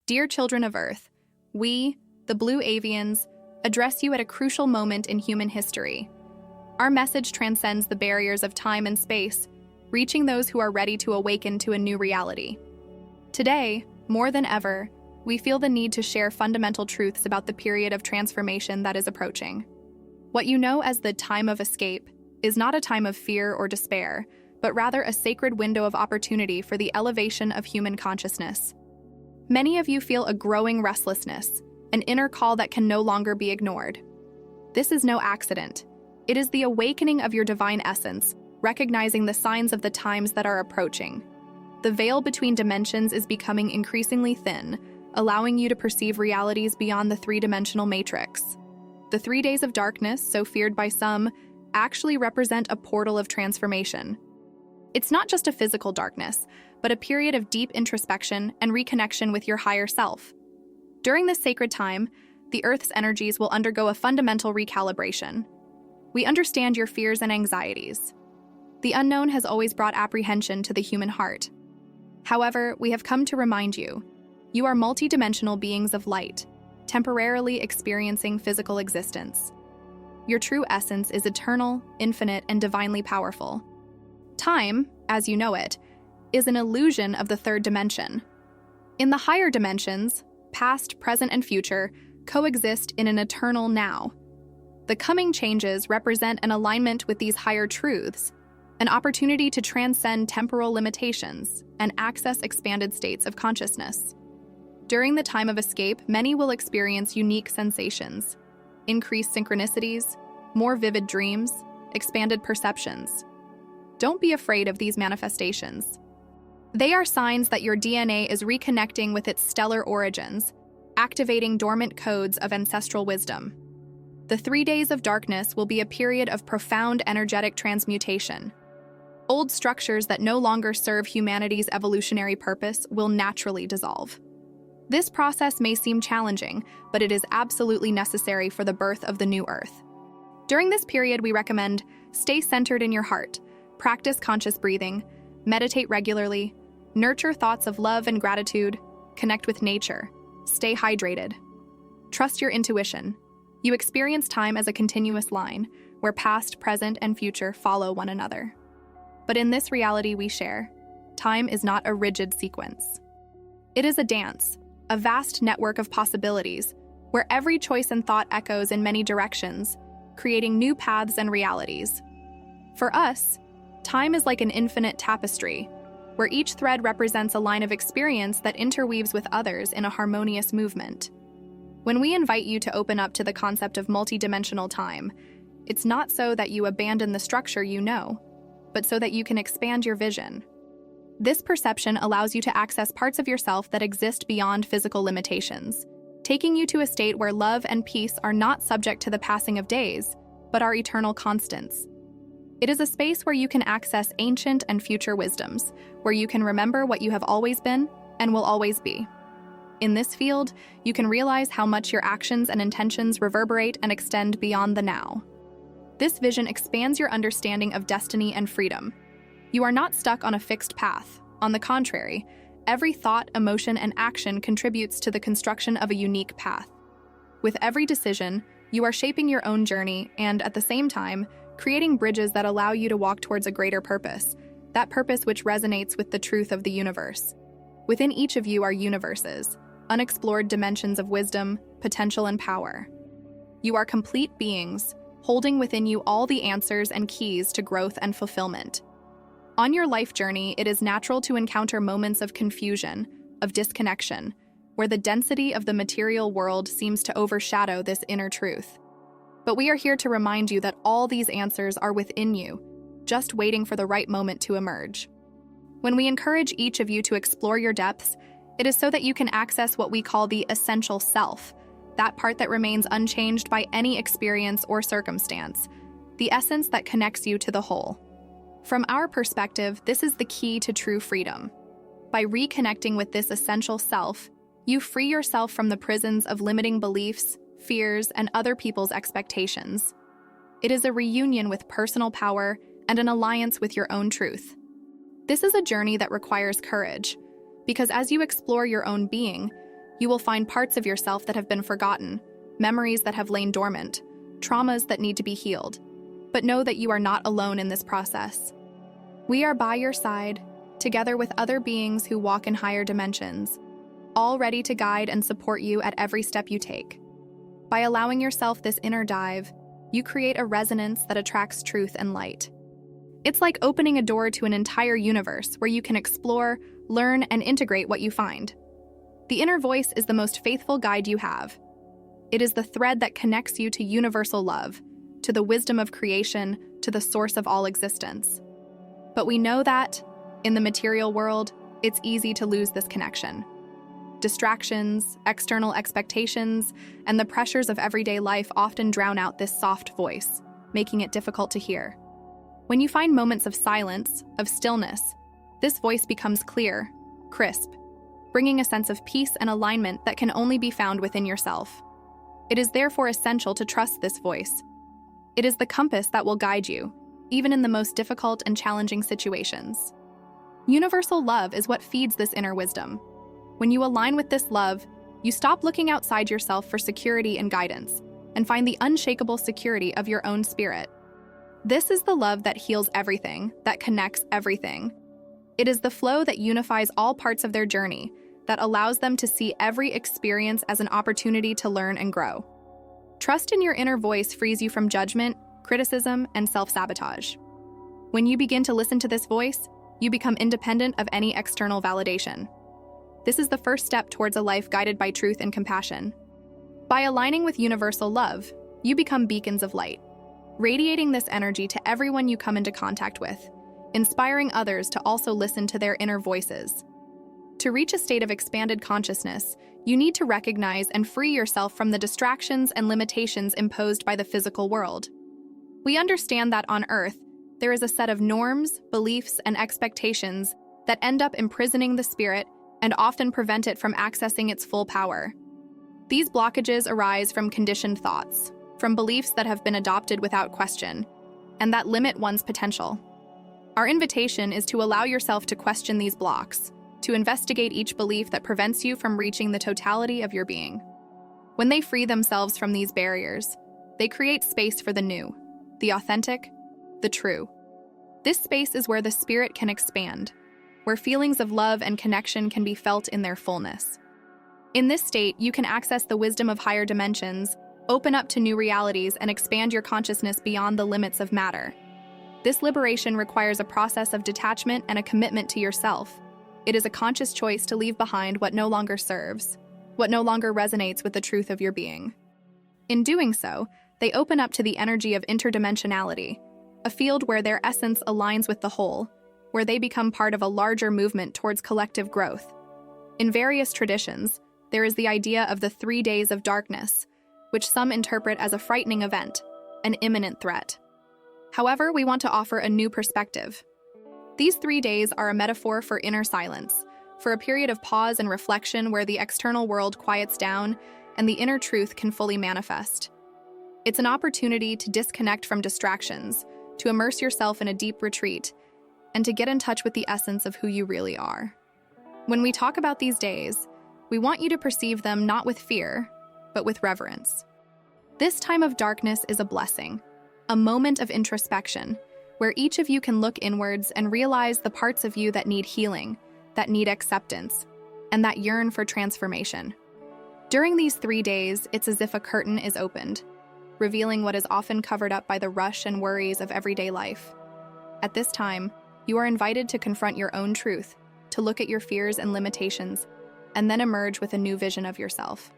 Dear children of Earth, we, the Blue Avians, address you at a crucial moment in human history. Our message transcends the barriers of time and space, reaching those who are ready to awaken to a new reality. Today, more than ever, we feel the need to share fundamental truths about the period of transformation that is approaching. What you know as the time of escape is not a time of fear or despair, but rather a sacred window of opportunity for the elevation of human consciousness. Many of you feel a growing restlessness, an inner call that can no longer be ignored. This is no accident. It is the awakening of your divine essence, recognizing the signs of the times that are approaching. The veil between dimensions is becoming increasingly thin, allowing you to perceive realities beyond the three-dimensional matrix. The 3 days of darkness, so feared by some, actually represent a portal of transformation. It's not just a physical darkness, but a period of deep introspection and reconnection with your higher self. During this sacred time, the Earth's energies will undergo a fundamental recalibration. We understand your fears and anxieties. The unknown has always brought apprehension to the human heart. However, we have come to remind you, you are multidimensional beings of light, temporarily experiencing physical existence. Your true essence is eternal, infinite, and divinely powerful. Time, as you know it, is an illusion of the third dimension. In the higher dimensions, past, present, and future coexist in an eternal now. The coming changes represent an alignment with these higher truths, an opportunity to transcend temporal limitations and access expanded states of consciousness. During the time of escape, many will experience unique sensations, increased synchronicities, more vivid dreams, expanded perceptions. Don't be afraid of these manifestations. They are signs that your DNA is reconnecting with its stellar origins, activating dormant codes of ancestral wisdom. The 3 days of darkness will be a period of profound energetic transmutation. Old structures that no longer serve humanity's evolutionary purpose will naturally dissolve. This process may seem challenging, but it is absolutely necessary for the birth of the new Earth. During this period, we recommend stay centered in your heart, practice conscious breathing, meditate regularly, nurture thoughts of love and gratitude, connect with nature, stay hydrated. Trust your intuition. You experience time as a continuous line, where past, present, and future follow one another. But in this reality we share, time is not a rigid sequence. It is a dance, a vast network of possibilities, where every choice and thought echoes in many directions, creating new paths and realities. For us, time is like an infinite tapestry, where each thread represents a line of experience that interweaves with others in a harmonious movement. When we invite you to open up to the concept of multidimensional time, it's not so that you abandon the structure you know, but so that you can expand your vision. This perception allows you to access parts of yourself that exist beyond physical limitations, taking you to a state where love and peace are not subject to the passing of days, but are eternal constants. It is a space where you can access ancient and future wisdoms, where you can remember what you have always been and will always be. In this field, you can realize how much your actions and intentions reverberate and extend beyond the now. This vision expands your understanding of destiny and freedom. You are not stuck on a fixed path. On the contrary, every thought, emotion, and action contributes to the construction of a unique path. With every decision, you are shaping your own journey and, at the same time, creating bridges that allow you to walk towards a greater purpose, that purpose which resonates with the truth of the universe. Within each of you are universes, unexplored dimensions of wisdom, potential, and power. You are complete beings, holding within you all the answers and keys to growth and fulfillment. On your life journey, it is natural to encounter moments of confusion, of disconnection, where the density of the material world seems to overshadow this inner truth. But we are here to remind you that all these answers are within you, just waiting for the right moment to emerge. When we encourage each of you to explore your depths, it is so that you can access what we call the essential self, that part that remains unchanged by any experience or circumstance, the essence that connects you to the whole. From our perspective, this is the key to true freedom. By reconnecting with this essential self, you free yourself from the prisons of limiting beliefs, fears, and other people's expectations. It is a reunion with personal power and an alliance with your own truth. This is a journey that requires courage, because as you explore your own being, You will find parts of yourself that have been forgotten, memories that have lain dormant, traumas that need to be healed. But know that you are not alone in this process. We are by your side, together with other beings who walk in higher dimensions, all ready to guide and support you at every step you take. By allowing yourself this inner dive, you create a resonance that attracts truth and light. It's like opening a door to an entire universe where you can explore, learn, and integrate what you find. The inner voice is the most faithful guide you have. It is the thread that connects you to universal love, to the wisdom of creation, to the source of all existence. But we know that, in the material world, it's easy to lose this connection. Distractions, external expectations, and the pressures of everyday life often drown out this soft voice, making it difficult to hear. When you find moments of silence, of stillness, this voice becomes clear, crisp, bringing a sense of peace and alignment that can only be found within yourself. It is therefore essential to trust this voice. It is the compass that will guide you, even in the most difficult and challenging situations. Universal love is what feeds this inner wisdom. When you align with this love, you stop looking outside yourself for security and guidance, and find the unshakable security of your own spirit. This is the love that heals everything, that connects everything. It is the flow that unifies all parts of their journey, that allows them to see every experience as an opportunity to learn and grow. Trust in your inner voice frees you from judgment, criticism, and self-sabotage. When you begin to listen to this voice, you become independent of any external validation. This is the first step towards a life guided by truth and compassion. By aligning with universal love, you become beacons of light, radiating this energy to everyone you come into contact with, inspiring others to also listen to their inner voices. To reach a state of expanded consciousness, you need to recognize and free yourself from the distractions and limitations imposed by the physical world. We understand that on Earth, there is a set of norms, beliefs, and expectations that end up imprisoning the spirit and often prevent it from accessing its full power. These blockages arise from conditioned thoughts, from beliefs that have been adopted without question, and that limit one's potential. Our invitation is to allow yourself to question these blocks, to investigate each belief that prevents you from reaching the totality of your being. When they free themselves from these barriers, they create space for the new, the authentic, the true. This space is where the spirit can expand, where feelings of love and connection can be felt in their fullness. In this state, you can access the wisdom of higher dimensions, open up to new realities, and expand your consciousness beyond the limits of matter. This liberation requires a process of detachment and a commitment to yourself. It is a conscious choice to leave behind what no longer serves, what no longer resonates with the truth of your being. In doing so, they open up to the energy of interdimensionality, a field where their essence aligns with the whole, where they become part of a larger movement towards collective growth. In various traditions, there is the idea of the 3 days of darkness, which some interpret as a frightening event, an imminent threat. However, we want to offer a new perspective. These 3 days are a metaphor for inner silence, for a period of pause and reflection where the external world quiets down and the inner truth can fully manifest. It's an opportunity to disconnect from distractions, to immerse yourself in a deep retreat, and to get in touch with the essence of who you really are. When we talk about these days, we want you to perceive them not with fear, but with reverence. This time of darkness is a blessing, a moment of introspection, where each of you can look inwards and realize the parts of you that need healing, that need acceptance, and that yearn for transformation. During these 3 days, it's as if a curtain is opened, revealing what is often covered up by the rush and worries of everyday life. At this time, you are invited to confront your own truth, to look at your fears and limitations, and then emerge with a new vision of yourself.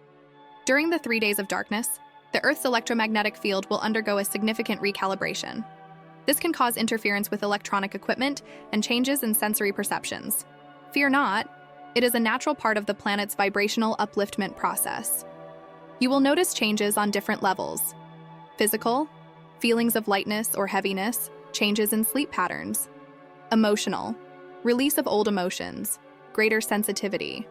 During the 3 days of darkness, the Earth's electromagnetic field will undergo a significant recalibration. This can cause interference with electronic equipment and changes in sensory perceptions. Fear not, it is a natural part of the planet's vibrational upliftment process. You will notice changes on different levels: physical, feelings of lightness or heaviness, changes in sleep patterns; emotional, release of old emotions, greater sensitivity;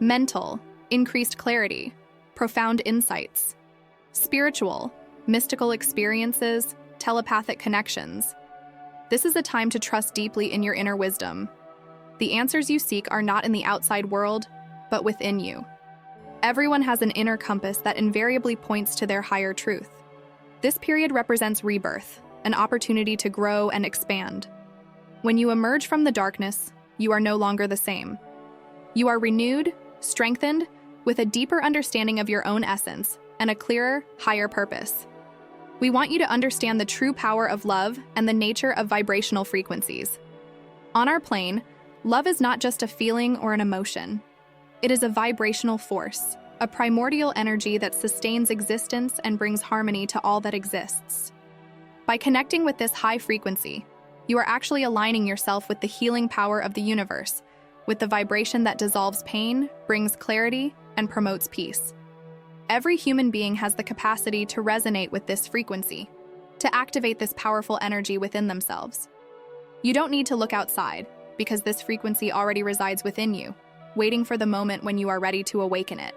mental, increased clarity, profound insights; spiritual, mystical experiences, telepathic connections. This is a time to trust deeply in your inner wisdom. The answers you seek are not in the outside world, but within you. Everyone has an inner compass that invariably points to their higher truth. This period represents rebirth, an opportunity to grow and expand. When you emerge from the darkness, you are no longer the same. You are renewed, strengthened, with a deeper understanding of your own essence and a clearer, higher purpose. We want you to understand the true power of love and the nature of vibrational frequencies. On our plane, love is not just a feeling or an emotion. It is a vibrational force, a primordial energy that sustains existence and brings harmony to all that exists. By connecting with this high frequency, you are actually aligning yourself with the healing power of the universe, with the vibration that dissolves pain, brings clarity, and promotes peace. Every human being has the capacity to resonate with this frequency, to activate this powerful energy within themselves. You don't need to look outside, because this frequency already resides within you, waiting for the moment when you are ready to awaken it.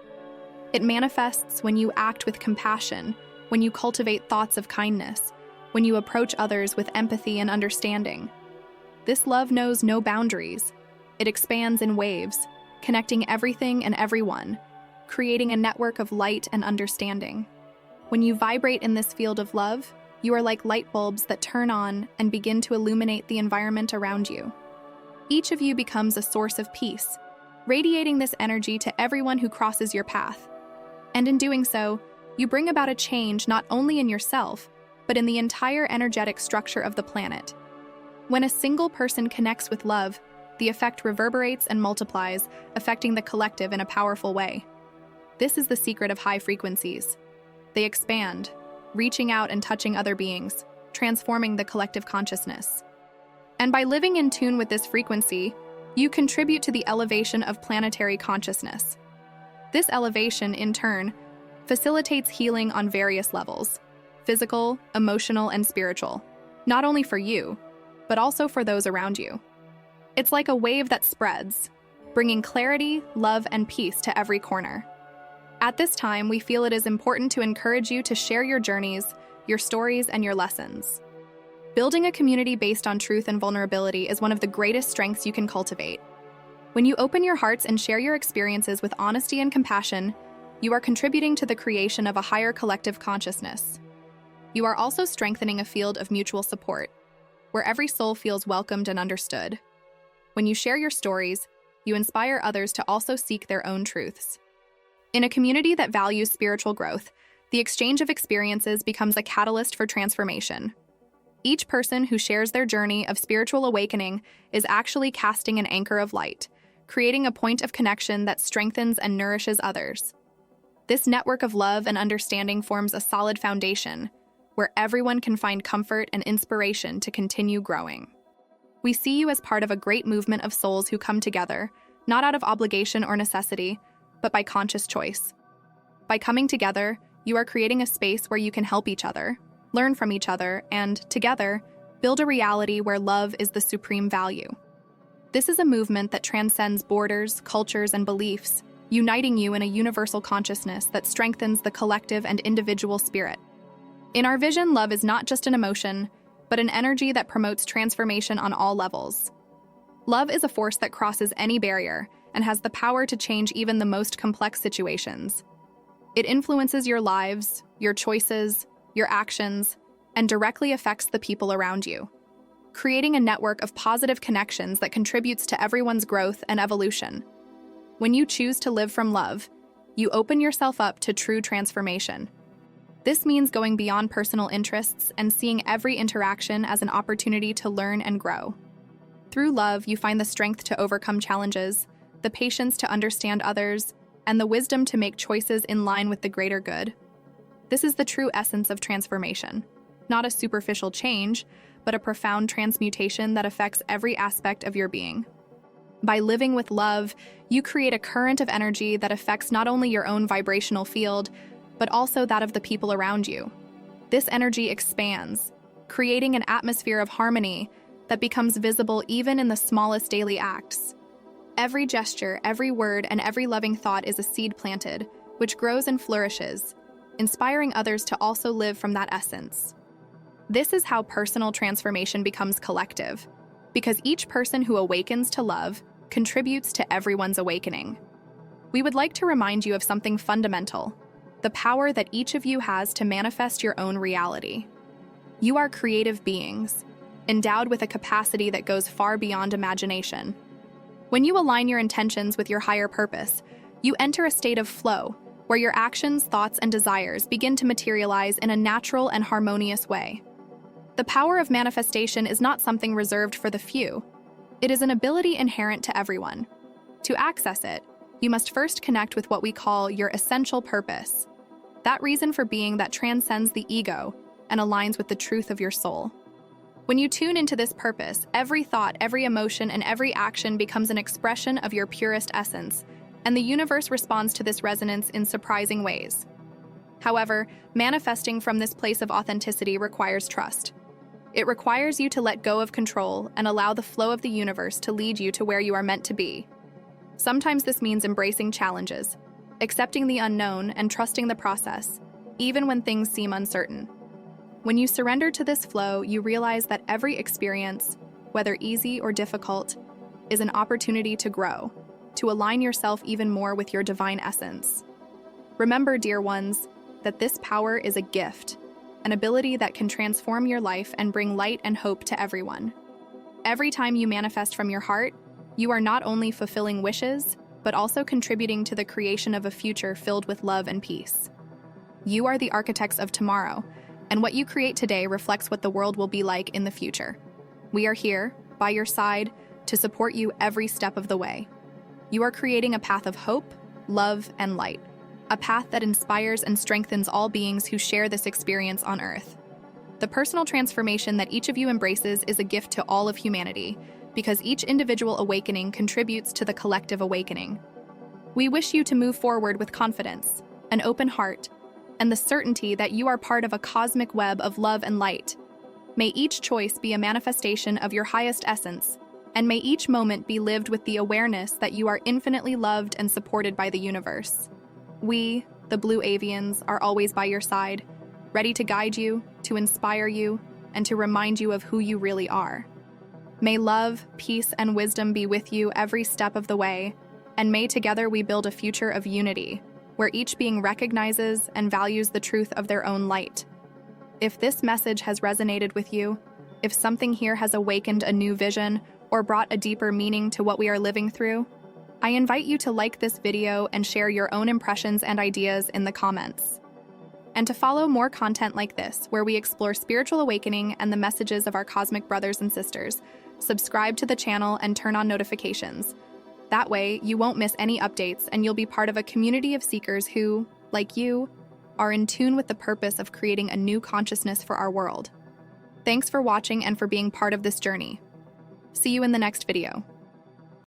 It manifests when you act with compassion, when you cultivate thoughts of kindness, when you approach others with empathy and understanding. This love knows no boundaries. It expands in waves, connecting everything and everyone, creating a network of light and understanding. When you vibrate in this field of love, you are like light bulbs that turn on and begin to illuminate the environment around you. Each of you becomes a source of peace, radiating this energy to everyone who crosses your path. And in doing so, you bring about a change not only in yourself, but in the entire energetic structure of the planet. When a single person connects with love, the effect reverberates and multiplies, affecting the collective in a powerful way. This is the secret of high frequencies. They expand, reaching out and touching other beings, transforming the collective consciousness. And by living in tune with this frequency, you contribute to the elevation of planetary consciousness. This elevation, in turn, facilitates healing on various levels: physical, emotional, and spiritual, not only for you, but also for those around you. It's like a wave that spreads, bringing clarity, love, and peace to every corner. At this time, we feel it is important to encourage you to share your journeys, your stories, and your lessons. Building a community based on truth and vulnerability is one of the greatest strengths you can cultivate. When you open your hearts and share your experiences with honesty and compassion, you are contributing to the creation of a higher collective consciousness. You are also strengthening a field of mutual support, where every soul feels welcomed and understood. When you share your stories, you inspire others to also seek their own truths. In a community that values spiritual growth, the exchange of experiences becomes a catalyst for transformation. Each person who shares their journey of spiritual awakening is actually casting an anchor of light, creating a point of connection that strengthens and nourishes others. This network of love and understanding forms a solid foundation, where everyone can find comfort and inspiration to continue growing. We see you as part of a great movement of souls who come together, not out of obligation or necessity, but by conscious choice. By coming together, you are creating a space where you can help each other, learn from each other, and, together, build a reality where love is the supreme value. This is a movement that transcends borders, cultures, and beliefs, uniting you in a universal consciousness that strengthens the collective and individual spirit. In our vision, love is not just an emotion, but an energy that promotes transformation on all levels. Love is a force that crosses any barrier and has the power to change even the most complex situations. It influences your lives, your choices, your actions, and directly affects the people around you, creating a network of positive connections that contributes to everyone's growth and evolution. When you choose to live from love, you open yourself up to true transformation. This means going beyond personal interests and seeing every interaction as an opportunity to learn and grow. Through love, you find the strength to overcome challenges, the patience to understand others, and the wisdom to make choices in line with the greater good. This is the true essence of transformation, not a superficial change, but a profound transmutation that affects every aspect of your being. By living with love, you create a current of energy that affects not only your own vibrational field, but also that of the people around you. This energy expands, creating an atmosphere of harmony that becomes visible even in the smallest daily acts. Every gesture, every word, and every loving thought is a seed planted, which grows and flourishes, inspiring others to also live from that essence. This is how personal transformation becomes collective, because each person who awakens to love contributes to everyone's awakening. We would like to remind you of something fundamental: the power that each of you has to manifest your own reality. You are creative beings, endowed with a capacity that goes far beyond imagination. When you align your intentions with your higher purpose, you enter a state of flow, where your actions, thoughts, and desires begin to materialize in a natural and harmonious way. The power of manifestation is not something reserved for the few. It is an ability inherent to everyone. To access it, you must first connect with what we call your essential purpose, that reason for being that transcends the ego and aligns with the truth of your soul. When you tune into this purpose, every thought, every emotion, and every action becomes an expression of your purest essence, and the universe responds to this resonance in surprising ways. However, manifesting from this place of authenticity requires trust. It requires you to let go of control and allow the flow of the universe to lead you to where you are meant to be. Sometimes this means embracing challenges, accepting the unknown, and trusting the process, even when things seem uncertain. When you surrender to this flow, you realize that every experience, whether easy or difficult, is an opportunity to grow, to align yourself even more with your divine essence. Remember, dear ones, that this power is a gift, an ability that can transform your life and bring light and hope to everyone. Every time you manifest from your heart, you are not only fulfilling wishes, but also contributing to the creation of a future filled with love and peace. You are the architects of tomorrow, and what you create today reflects what the world will be like in the future. We are here, by your side, to support you every step of the way. You are creating a path of hope, love, and light, a path that inspires and strengthens all beings who share this experience on Earth. The personal transformation that each of you embraces is a gift to all of humanity, because each individual awakening contributes to the collective awakening. We wish you to move forward with confidence, an open heart, and the certainty that you are part of a cosmic web of love and light. May each choice be a manifestation of your highest essence, and may each moment be lived with the awareness that you are infinitely loved and supported by the universe. We, the Blue Avians, are always by your side, ready to guide you, to inspire you, and to remind you of who you really are. May love, peace, and wisdom be with you every step of the way, and may together we build a future of unity, where each being recognizes and values the truth of their own light. If this message has resonated with you, if something here has awakened a new vision or brought a deeper meaning to what we are living through, I invite you to like this video and share your own impressions and ideas in the comments. And to follow more content like this, where we explore spiritual awakening and the messages of our cosmic brothers and sisters, subscribe to the channel and turn on notifications. That way, you won't miss any updates and you'll be part of a community of seekers who, like you, are in tune with the purpose of creating a new consciousness for our world. Thanks for watching and for being part of this journey. See you in the next video.